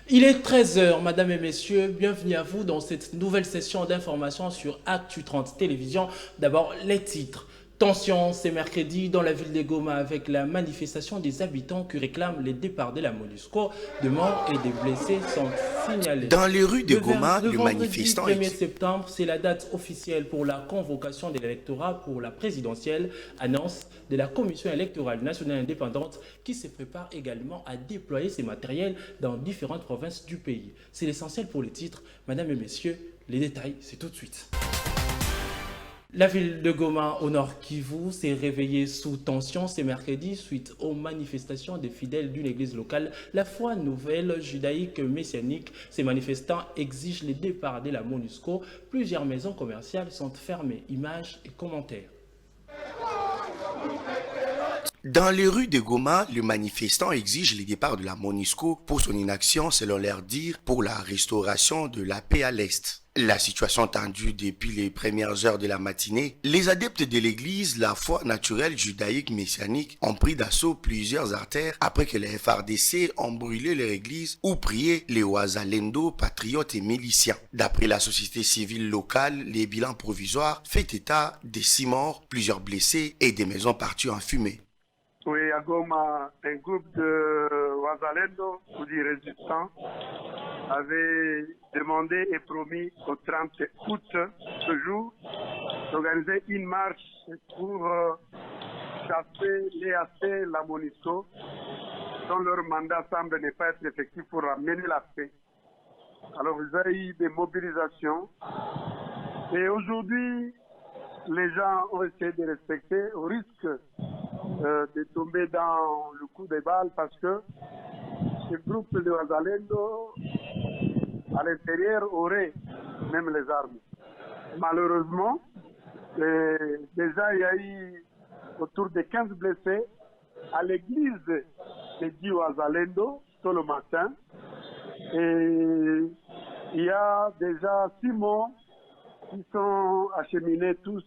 Il est 13 heures, mesdames et messieurs, bienvenue à vous dans cette nouvelle session d'information sur Actu 30 Télévision. D'abord, les titres. Tension, c'est mercredi dans la ville de Goma avec la manifestation des habitants qui réclament les départs de la MONUSCO. De morts et des blessés sont signalés. Dans les rues de Goma, Le le vendredi manifestant 1er exige. septembre, c'est la date officielle pour la convocation de l'électorat pour la présidentielle, annonce de la Commission électorale nationale indépendante qui se prépare également à déployer ses matériels dans différentes provinces du pays. C'est l'essentiel pour les titres. Mesdames et messieurs, les détails, c'est tout de suite. La ville de Goma, au nord Kivu, s'est réveillée sous tension ce mercredi suite aux manifestations des fidèles d'une église locale, la foi nouvelle judaïque messianique. Ces manifestants exigent le départ de la MONUSCO. Plusieurs maisons commerciales sont fermées. Images et commentaires. Dans les rues de Goma, le manifestant exige le départ de la MONUSCO pour son inaction, selon leur dire, pour la restauration de la paix à l'Est. La situation tendue depuis les premières heures de la matinée, les adeptes de l'église, la foi naturelle judaïque messianique, ont pris d'assaut plusieurs artères après que les FRDC ont brûlé leur église ou prié les Ouazalendo, patriotes et miliciens. D'après la société civile locale, les bilans provisoires font état de 6 morts, plusieurs blessés et des maisons parties en fumée. Oui, à Goma, un groupe de Ouazalendo, ou des résistants, avait demandé et promis au 30 août, ce jour, d'organiser une marche pour chasser l'EAC, la MONUSCO, dont leur mandat semble ne pas être effectif pour ramener la paix. Alors, il y a eu des mobilisations. Et aujourd'hui, les gens ont essayé de respecter au risque de tomber dans le coup des balles parce que ce groupe de Ouazalendo, à l'intérieur, aurait même les armes. Malheureusement, déjà il y a eu autour de 15 blessés à l'église de Di Ouazalendo tôt le matin. Et il y a déjà 6 morts qui sont acheminés tous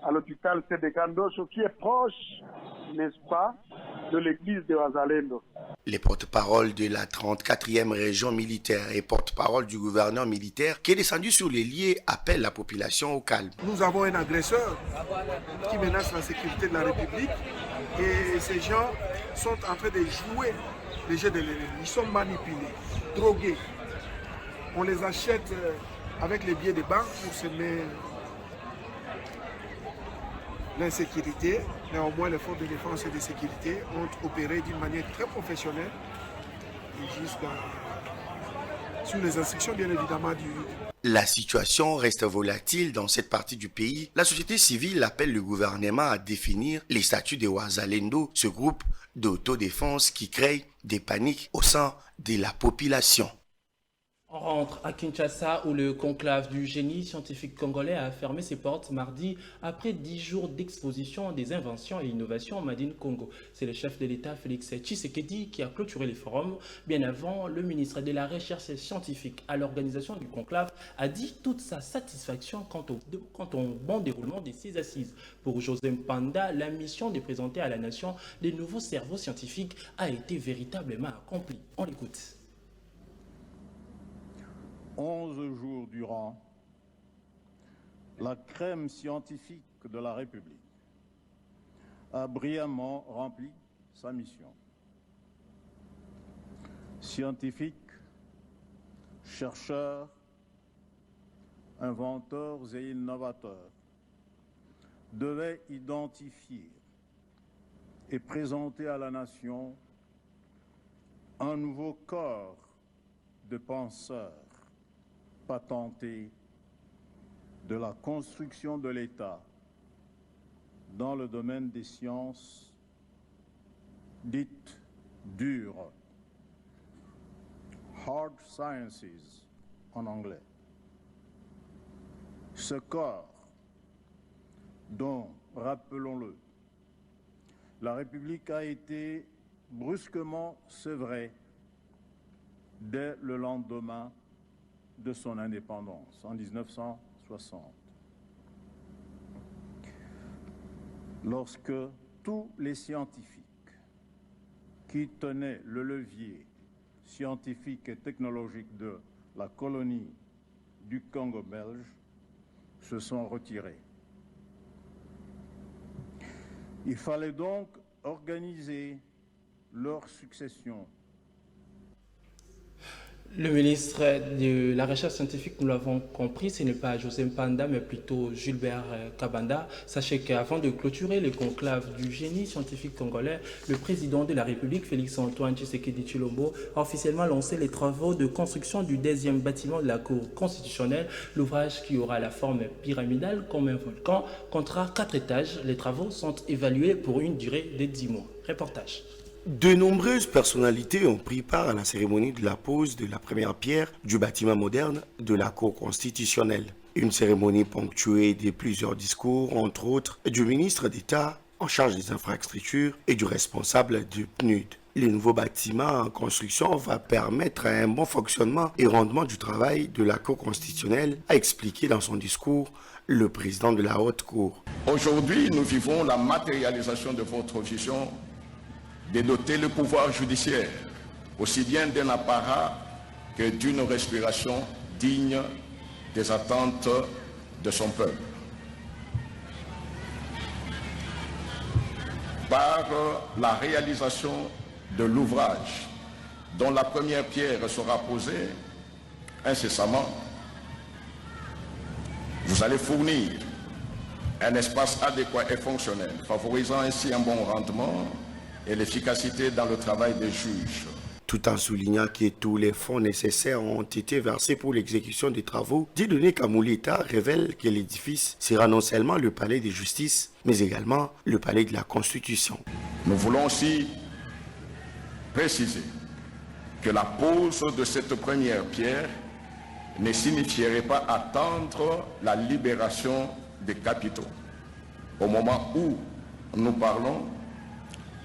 à l'hôpital Sédécandocho, qui est proche, n'est-ce pas, de l'église de Ouazalendo. Les porte-parole de la 34e région militaire et porte-parole du gouverneur militaire qui est descendu sur les lieux appellent la population au calme. Nous avons un agresseur qui menace la sécurité de la République et ces gens sont en train de jouer les jeux de l'ennemi. Ils sont manipulés, drogués. On les achète avec les billets de banque pour semer l'insécurité. Néanmoins, les forces de défense et de sécurité ont opéré d'une manière très professionnelle et sous les instructions bien évidemment du... La situation reste volatile dans cette partie du pays. La société civile appelle le gouvernement à définir les statuts des Ouazalendo, ce groupe d'autodéfense qui crée des paniques au sein de la population. On rentre à Kinshasa où le conclave du génie scientifique congolais a fermé ses portes mardi après 10 jours d'exposition des inventions et innovations Made in Congo. C'est le chef de l'État Félix Tshisekedi qui a clôturé les forums. Bien avant, le ministre de la Recherche scientifique à l'organisation du conclave a dit toute sa satisfaction quant au bon déroulement de ces assises. Pour José Mpanda, la mission de présenter à la nation des nouveaux cerveaux scientifiques a été véritablement accomplie. On l'écoute. 11 jours durant, la crème scientifique de la République a brillamment rempli sa mission. Scientifiques, chercheurs, inventeurs et innovateurs devaient identifier et présenter à la nation un nouveau corps de penseurs patenté de la construction de l'État dans le domaine des sciences dites dures, hard sciences en anglais. Ce corps dont, rappelons-le, la République a été brusquement sevrée dès le lendemain de son indépendance en 1960, lorsque tous les scientifiques qui tenaient le levier scientifiques et technologiques de la colonie du Congo belge se sont retirés. Il fallait donc organiser leur succession. Le ministre de la Recherche scientifique, nous l'avons compris, ce n'est pas José Mpanda, mais plutôt Gilbert Kabanda. Sachez qu'avant de clôturer le conclave du génie scientifique congolais, le président de la République, Félix-Antoine Tshisekedi Tshilombo, a officiellement lancé les travaux de construction du deuxième bâtiment de la Cour constitutionnelle. L'ouvrage, qui aura la forme pyramidale comme un volcan, comptera 4 étages. Les travaux sont évalués pour une durée de 10 mois. Reportage. De nombreuses personnalités ont pris part à la cérémonie de la pose de la première pierre du bâtiment moderne de la Cour constitutionnelle. Une cérémonie ponctuée de plusieurs discours, entre autres du ministre d'État en charge des infrastructures et du responsable du PNUD. Le nouveau bâtiment en construction va permettre un bon fonctionnement et rendement du travail de la Cour constitutionnelle, a expliqué dans son discours le président de la Haute Cour. Aujourd'hui, nous vivons la matérialisation de votre vision de doter le pouvoir judiciaire aussi bien d'un apparat que d'une respiration digne des attentes de son peuple. Par la réalisation de l'ouvrage dont la première pierre sera posée incessamment, vous allez fournir un espace adéquat et fonctionnel, favorisant ainsi un bon rendement et l'efficacité dans le travail des juges. Tout en soulignant que tous les fonds nécessaires ont été versés pour l'exécution des travaux, Dieudonné Kamoulita révèle que l'édifice sera non seulement le palais de justice, mais également le palais de la Constitution. Nous voulons aussi préciser que la pose de cette première pierre ne signifierait pas attendre la libération des capitaux. Au moment où nous parlons,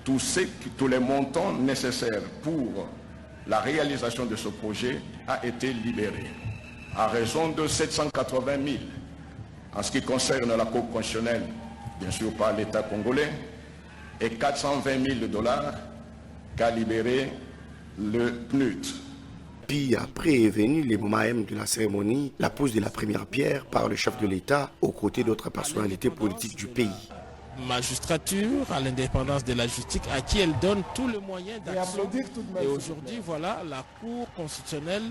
tous les montants nécessaires pour la réalisation de ce projet a été libéré à raison de 780 000 en ce qui concerne la Cour constitutionnelle, bien sûr par l'État congolais, et 420 000 $ qu'a libéré le PNUD. Puis après est venu le moment même de la cérémonie, la pose de la première pierre par le chef de l'État aux côtés d'autres personnalités politiques du pays. Magistrature, à l'indépendance de la justice, à qui elle donne tous les moyens d'action. Et aujourd'hui, voilà, la Cour constitutionnelle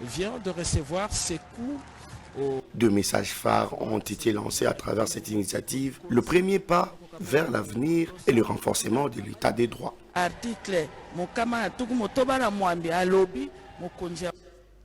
vient de recevoir ses coups. 2 messages phares ont été lancés à travers cette initiative. Le premier pas vers l'avenir et le renforcement de l'état des droits. Article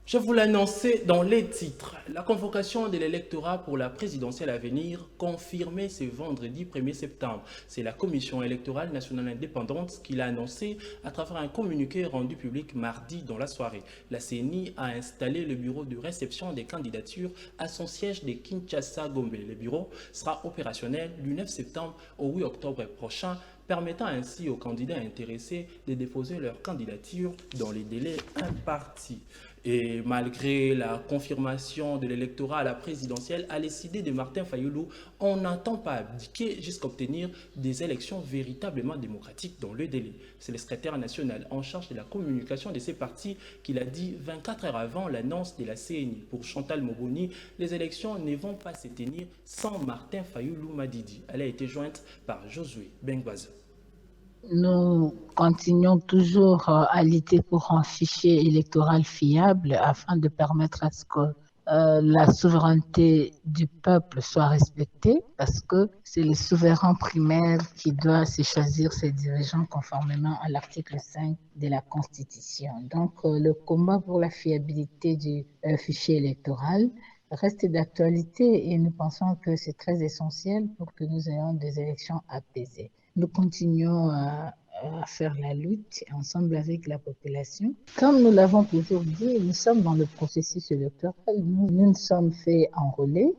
Je vous l'annonçais dans les titres. La convocation de l'électorat pour la présidentielle à venir confirmée ce vendredi 1er septembre. C'est la Commission électorale nationale indépendante qui l'a annoncé à travers un communiqué rendu public mardi dans la soirée. La CENI a installé le bureau de réception des candidatures à son siège de Kinshasa-Gombe. Le bureau sera opérationnel du 9 septembre au 8 octobre prochain, permettant ainsi aux candidats intéressés de déposer leur candidature dans les délais impartis. Et malgré la confirmation de l'électorat à la présidentielle, à l'idée de Martin Fayulu, on n'entend pas abdiquer jusqu'à obtenir des élections véritablement démocratiques dans le délai. C'est le secrétaire national en charge de la communication de ces partis qui l'a dit 24 heures avant l'annonce de la CENI. Pour Chantal Moboni, les élections ne vont pas se tenir sans Martin Fayulu Madidi. Elle a été jointe par Josué Bengbazo. Nous continuons toujours à lutter pour un fichier électoral fiable afin de permettre à ce que la souveraineté du peuple soit respectée, parce que c'est le souverain primaire qui doit se choisir ses dirigeants conformément à l'article 5 de la Constitution. Donc le combat pour la fiabilité du fichier électoral reste d'actualité et nous pensons que c'est très essentiel pour que nous ayons des élections apaisées. Nous continuons à faire la lutte ensemble avec la population. Comme nous l'avons toujours dit, nous sommes dans le processus électoral. Nous nous sommes fait enrôler.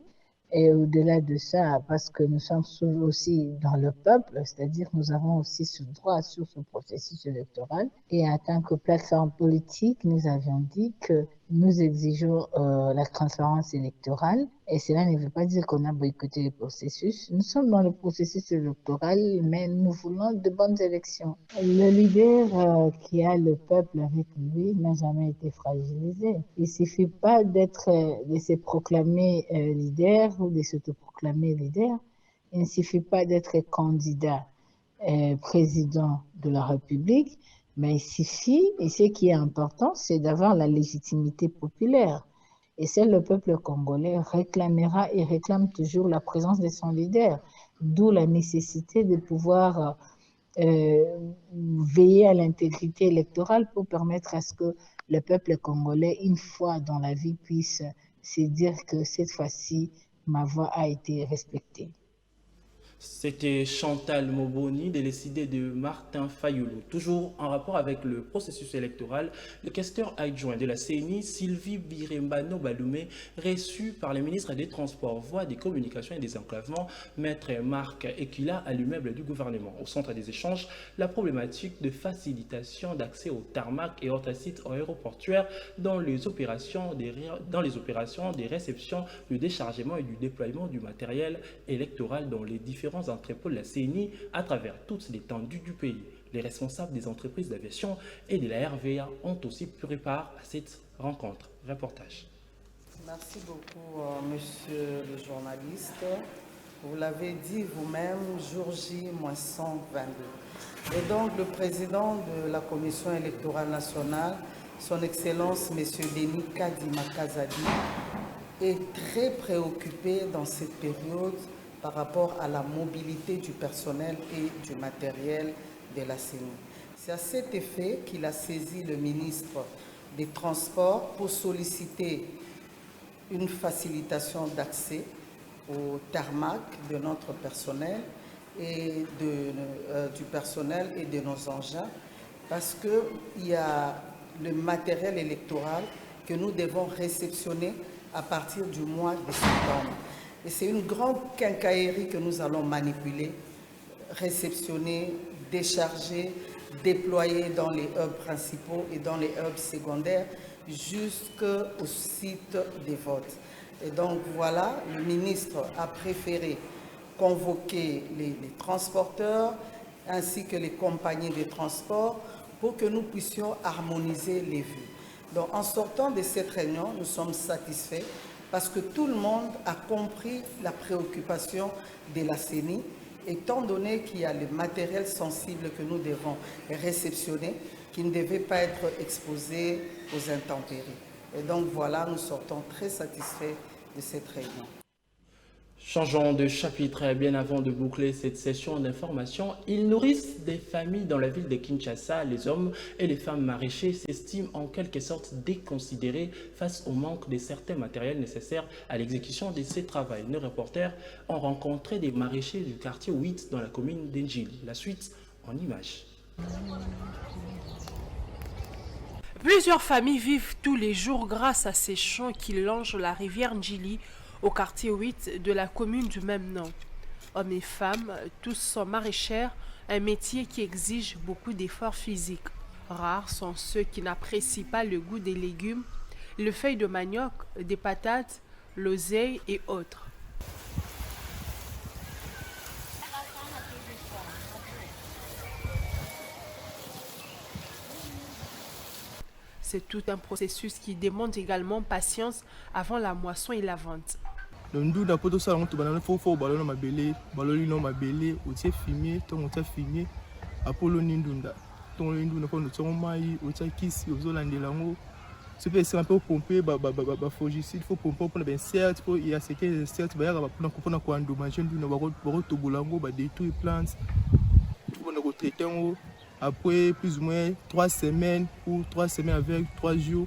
Et au-delà de ça, parce que nous sommes aussi dans le peuple, c'est-à-dire nous avons aussi ce droit sur ce processus électoral. Et en tant que plateforme politique, nous avions dit que nous exigeons la transparence électorale et cela ne veut pas dire qu'on a boycotté le processus. Nous sommes dans le processus électoral, mais nous voulons de bonnes élections. Le leader qui a le peuple avec lui n'a jamais été fragilisé. Il ne suffit pas de se proclamer leader ou de s'autoproclamer leader. Il ne suffit pas d'être candidat président de la République, mais il suffit, et ce qui est important, c'est d'avoir la légitimité populaire. Et c'est le peuple congolais réclamera et réclame toujours la présence de son leader, d'où la nécessité de pouvoir veiller à l'intégrité électorale pour permettre à ce que le peuple congolais, une fois dans la vie, puisse se dire que cette fois-ci, ma voix a été respectée. C'était Chantal Moboni, décidée de Martin Fayoulou. Toujours en rapport avec le processus électoral, le questeur adjoint de la CENI, Sylvie Birembano Baloumé, reçu par le ministre des Transports, Voies, des Communications et des Enclavements, Maître Marc Ekila, à l'immeuble du gouvernement. Au centre des échanges, la problématique de facilitation d'accès au tarmac et autres sites aéroportuaires dans les opérations des réceptions, du déchargement et du déploiement du matériel électoral dans les différents entrepôts de la CENI à travers toute l'étendue du pays. Les responsables des entreprises d'aviation et de la RVA ont aussi pris part à cette rencontre. Reportage. Merci beaucoup, monsieur le journaliste. Vous l'avez dit vous-même, jour J-122. Et donc, le président de la Commission électorale nationale, son Excellence, monsieur Denis Kadima Kazadi, est très préoccupé dans cette période par rapport à la mobilité du personnel et du matériel de la CENI. C'est à cet effet qu'il a saisi le ministre des Transports pour solliciter une facilitation d'accès au tarmac de notre personnel et du personnel et de nos engins, parce qu'il y a le matériel électoral que nous devons réceptionner à partir du mois de septembre. Et c'est une grande quincaillerie que nous allons manipuler, réceptionner, décharger, déployer dans les hubs principaux et dans les hubs secondaires jusqu'au site des votes. Et donc voilà, le ministre a préféré convoquer les transporteurs ainsi que les compagnies de transport pour que nous puissions harmoniser les vues. Donc en sortant de cette réunion, nous sommes satisfaits parce que tout le monde a compris la préoccupation de la CENI, étant donné qu'il y a le matériel sensible que nous devons réceptionner, qui ne devait pas être exposé aux intempéries. Et donc voilà, nous sortons très satisfaits de cette réunion. Changeons de chapitre. Bien avant de boucler cette session d'information, ils nourrissent des familles dans la ville de Kinshasa. Les hommes et les femmes maraîchers s'estiment en quelque sorte déconsidérés face au manque de certains matériels nécessaires à l'exécution de ces travaux. Nos reporters ont rencontré des maraîchers du quartier 8 dans la commune d'Enjili. La suite en images. Plusieurs familles vivent tous les jours grâce à ces champs qui longent la rivière Njili au quartier 8 de la commune du même nom. Hommes et femmes, tous sont maraîchères, un métier qui exige beaucoup d'efforts physiques. Rares sont ceux qui n'apprécient pas le goût des légumes, les feuilles de manioc, des patates, l'oseille et autres. C'est tout un processus qui demande également patience avant la moisson et la vente. Ndunda poto sala ngoto banana fofo balona mabele baloli no mabele otie fumier to ngotia fumier apolo ndunda to ndunda ko ntsongo mai otia kisi ozolandela ngo sepe c'est un peu pomper ba fongicide faut pomper pour ben certes pour il y a ce que certes ba ya ba pona ko endommager ndunda ba to bolango ba détruire plantes pour ko traiter ngo après plus ou moins 3 semaines ou 3 semaines avec 3 jours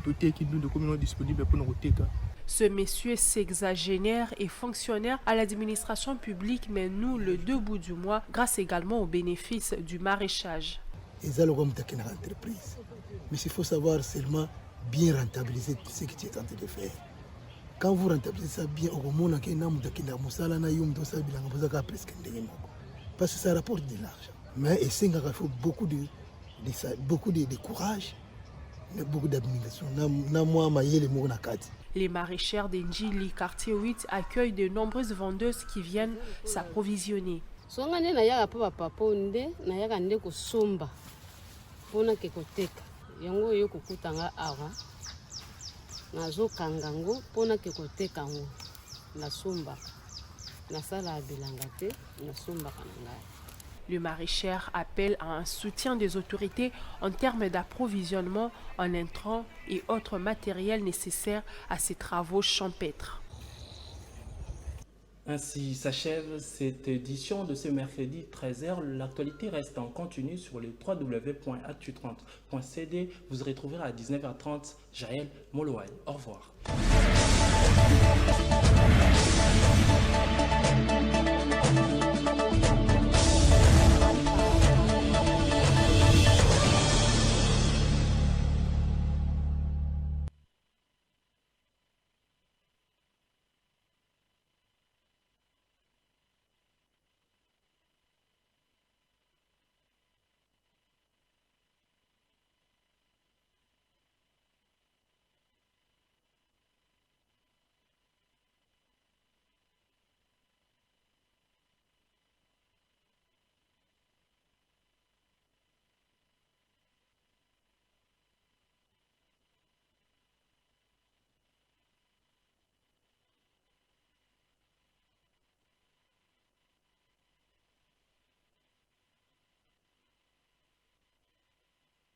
tout est qui nous de communément disponible pour nous teka. Ce monsieur sexagénaire est fonctionnaire à l'administration publique, mais nous le 2 bouts du mois, grâce également aux bénéfices du maraîchage. Mais il faut savoir seulement bien rentabiliser ce que tu es en train de faire. Quand vous rentabilisez ça bien, parce que ça rapporte de l'argent. Mais il faut beaucoup de courage Mais beaucoup d'admiration. Les maraîchères d'Endjili, quartier 8, accueillent de nombreuses vendeuses qui viennent s'approvisionner. Le maraîchère appelle à un soutien des autorités en termes d'approvisionnement en intrants et autres matériels nécessaires à ces travaux champêtres. Ainsi s'achève cette édition de ce mercredi 13h. L'actualité reste en continu sur le www.actu30.cd. Vous retrouverez à 19h30 Jaël Molouaï. Au revoir.